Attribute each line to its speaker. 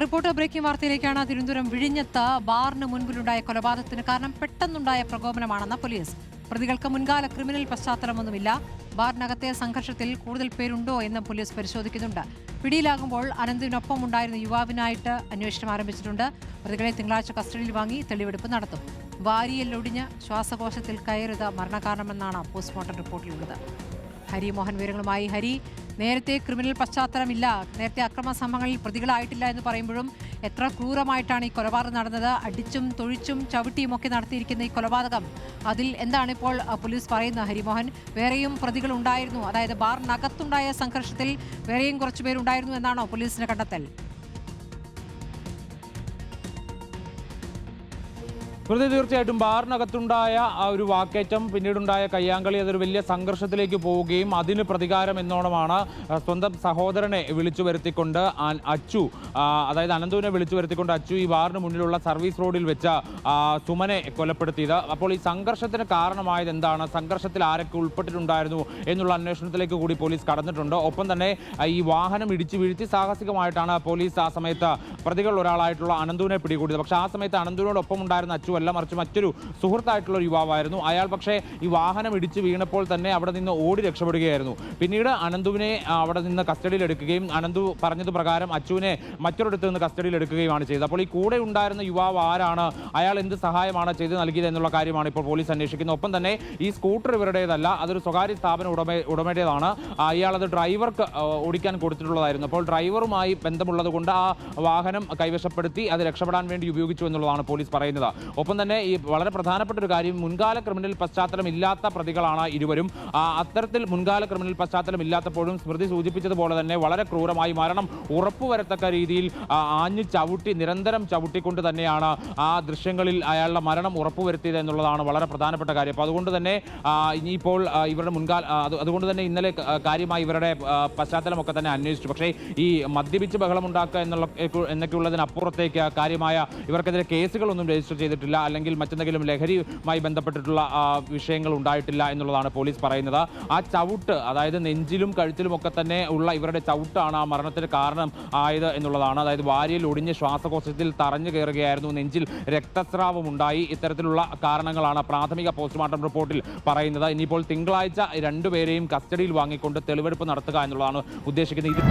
Speaker 1: Report breaking വാർത്തയിലേക്കാണ്. Thiruvananthapuram വിഴിഞ്ഞത്ത് ബാറിന് മുൻപിലുണ്ടായ കൊലപാതകത്തിന് കാരണം പെട്ടെന്നുണ്ടായ പ്രകോപനമാണെന്ന് പോലീസ്. പ്രതികൾക്ക് മുൻകാല ക്രിമിനൽ പശ്ചാത്തലമൊന്നുമില്ല. ബാറിനകത്തെ സംഘർഷത്തിൽ കൂടുതൽ പേരുണ്ടോ എന്ന് പോലീസ് പരിശോധിക്കുന്നുണ്ട്. പിടിയിലാകുമ്പോൾ അനന്തിനൊപ്പം ഉണ്ടായിരുന്ന യുവാവിനായിട്ട് അന്വേഷണം ആരംഭിച്ചിട്ടുണ്ട്. പ്രതികളെ തിങ്കളാഴ്ച കസ്റ്റഡിയിൽ വാങ്ങി തെളിവെടുപ്പ് നടത്തും. വാരിയല്ലൊടിഞ്ഞ് ശ്വാസകോശത്തിൽ കയറിയത് മരണകാരണമെന്നാണ് പോസ്റ്റ്മോർട്ടം റിപ്പോർട്ടിലുള്ളത്. ഹരി മോഹൻ വിവരങ്ങളുമായി. ഹരി, നേരത്തെ ക്രിമിനൽ പശ്ചാത്തലമില്ല, നേരത്തെ അക്രമ സംഭവങ്ങളിൽ പ്രതികളായിട്ടില്ല എന്ന് പറയുമ്പോഴും എത്ര ക്രൂരമായിട്ടാണ് ഈ കൊലപാതകം നടന്നത്? അടിച്ചും തൊഴിച്ചും ചവിട്ടിയും ഒക്കെ നടത്തിയിരിക്കുന്ന ഈ കൊലപാതകം, അതിൽ എന്താണ് ഇപ്പോൾ പോലീസ് പറയുന്നത്? ഹരിമോഹൻ, വേറെയും പ്രതികൾ ഉണ്ടായിരുന്നു, അതായത് ബാറിനകത്തുണ്ടായ സംഘർഷത്തിൽ വേറെയും കുറച്ചു പേരുണ്ടായിരുന്നു എന്നാണോ പോലീസിന്റെ കണ്ടെത്തൽ?
Speaker 2: തീർച്ചയായിട്ടും ബാറിനകത്തുണ്ടായ ആ ഒരു വാക്കേറ്റം, പിന്നീടുണ്ടായ കയ്യാങ്കളി, അതൊരു വലിയ സംഘർഷത്തിലേക്ക് പോവുകയും അതിന് പ്രതികാരം എന്നോണമാണ് സ്വന്തം സഹോദരനെ വിളിച്ചു വരുത്തിക്കൊണ്ട് അച്ചു, അതായത് അനന്തുവിനെ വിളിച്ചു വരുത്തിക്കൊണ്ട് അച്ചു ഈ ബാറിന് മുന്നിലുള്ള സർവീസ് റോഡിൽ വെച്ച സുമനെ കൊലപ്പെടുത്തിയത്. അപ്പോൾ ഈ സംഘർഷത്തിന് കാരണമായത് എന്താണ്, സംഘർഷത്തിൽ ആരൊക്കെ ഉൾപ്പെട്ടിട്ടുണ്ടായിരുന്നു എന്നുള്ള അന്വേഷണത്തിലേക്ക് കൂടി പോലീസ് കടന്നിട്ടുണ്ട്. ഒപ്പം തന്നെ ഈ വാഹനം ഇടിച്ചു വീഴ്ത്തി സാഹസികമായിട്ടാണ് പോലീസ് ആ സമയത്ത് പ്രതികളിൽ ഒരാളായിട്ടുള്ള അനന്തുവിനെ പിടികൂടിയത്. പക്ഷേ ആ സമയത്ത് അനന്തുവിനോടൊപ്പം ഉണ്ടായിരുന്ന അച്ചു അല്ല, മറിച്ച് മറ്റൊരു സുഹൃത്തായിട്ടുള്ള ഒരു യുവാവായിരുന്നു. അയാൾ പക്ഷേ ഈ വാഹനം ഇടിച്ച് വീണപ്പോൾ തന്നെ അവിടെ നിന്ന് ഓടി രക്ഷപ്പെടുകയായിരുന്നു. പിന്നീട് അനന്തുവിനെ അവിടെ നിന്ന് കസ്റ്റഡിയിൽ എടുക്കുകയും അനന്തു പറഞ്ഞത് പ്രകാരം അച്ചുവിനെ മറ്റൊരിടത്ത് നിന്ന് കസ്റ്റഡിയിൽ എടുക്കുകയുമാണ് ചെയ്തത്. അപ്പോൾ ഈ കൂടെ ഉണ്ടായിരുന്ന യുവാവ് ആരാണ്, അയാൾ എന്ത് സഹായമാണ് ചെയ്ത് നൽകിയത് എന്നുള്ള കാര്യമാണ് ഇപ്പോൾ പോലീസ് അന്വേഷിക്കുന്നത്. ഒപ്പം തന്നെ ഈ സ്കൂട്ടർ ഇവരുടേതല്ല, അതൊരു സ്വകാര്യ സ്ഥാപന ഉടമയുടേതാണ്. ഇയാളത് ഡ്രൈവർക്ക് ഓടിക്കാൻ കൊടുത്തിട്ടുള്ളതായിരുന്നു. അപ്പോൾ ഡ്രൈവറുമായി ബന്ധമുള്ളത് കൊണ്ട് ആ വാഹനം കൈവശപ്പെടുത്തി അത് രക്ഷപ്പെടാൻ വേണ്ടി ഉപയോഗിച്ചു എന്നുള്ളതാണ് പോലീസ് പറയുന്നത്. ഒപ്പം തന്നെ ഈ വളരെ പ്രധാനപ്പെട്ട ഒരു കാര്യം, മുൻകാല ക്രിമിനൽ പശ്ചാത്തലം ഇല്ലാത്ത പ്രതികളാണ് ഇരുവരും. അത്തരത്തിൽ മുൻകാല ക്രിമിനൽ പശ്ചാത്തലം ഇല്ലാത്തപ്പോഴും സ്മൃതി സൂചിപ്പിച്ചതുപോലെ തന്നെ വളരെ ക്രൂരമായി മരണം ഉറപ്പുവരത്തക്ക രീതിയിൽ ആഞ്ഞു ചവിട്ടി, നിരന്തരം ചവിട്ടിക്കൊണ്ട് തന്നെയാണ് ആ ദൃശ്യങ്ങളിൽ അയാളുടെ മരണം ഉറപ്പുവരുത്തിയത് എന്നുള്ളതാണ് വളരെ പ്രധാനപ്പെട്ട കാര്യം. അപ്പോൾ അതുകൊണ്ട് തന്നെ ഇനിയിപ്പോൾ ഇവരുടെ അതുകൊണ്ട് തന്നെ ഇന്നലെ കാര്യമായി ഇവരുടെ പശ്ചാത്തലമൊക്കെ തന്നെ അന്വേഷിച്ചു. പക്ഷേ ഈ മദ്യപിച്ച് ബഹളമുണ്ടാക്കുക എന്നൊക്കെയുള്ളതിനപ്പുറത്തേക്ക് കാര്യമായ ഇവർക്കെതിരെ കേസുകളൊന്നും രജിസ്റ്റർ ചെയ്തിട്ടില്ല, അല്ലെങ്കിൽ മറ്റെന്തെങ്കിലും ലഹരിയുമായി ബന്ധപ്പെട്ടിട്ടുള്ള വിഷയങ്ങൾ ഉണ്ടായിട്ടില്ല എന്നുള്ളതാണ് പോലീസ് പറയുന്നത്. ആ ചവിട്ട്, അതായത് നെഞ്ചിലും കഴുത്തിലും ഒക്കെ തന്നെ ഉള്ള ഇവരുടെ ചവിട്ടാണ് ആ മരണത്തിന് കാരണം ആയത് എന്നുള്ളതാണ്. അതായത് വാരിയിൽ ഒടിഞ്ഞ് ശ്വാസകോശത്തിൽ തറഞ്ഞു കയറുകയായിരുന്നു, നെഞ്ചിൽ രക്തസ്രാവം ഉണ്ടായി. ഇത്തരത്തിലുള്ള കാരണങ്ങളാണ് പ്രാഥമിക പോസ്റ്റ്മോർട്ടം റിപ്പോർട്ടിൽ പറയുന്നത്. ഇനിയിപ്പോൾ തിങ്കളാഴ്ച രണ്ടുപേരെയും കസ്റ്റഡിയിൽ വാങ്ങിക്കൊണ്ട് തെളിവെടുപ്പ് നടത്തുക എന്നുള്ളതാണ് ഉദ്ദേശിക്കുന്നത്.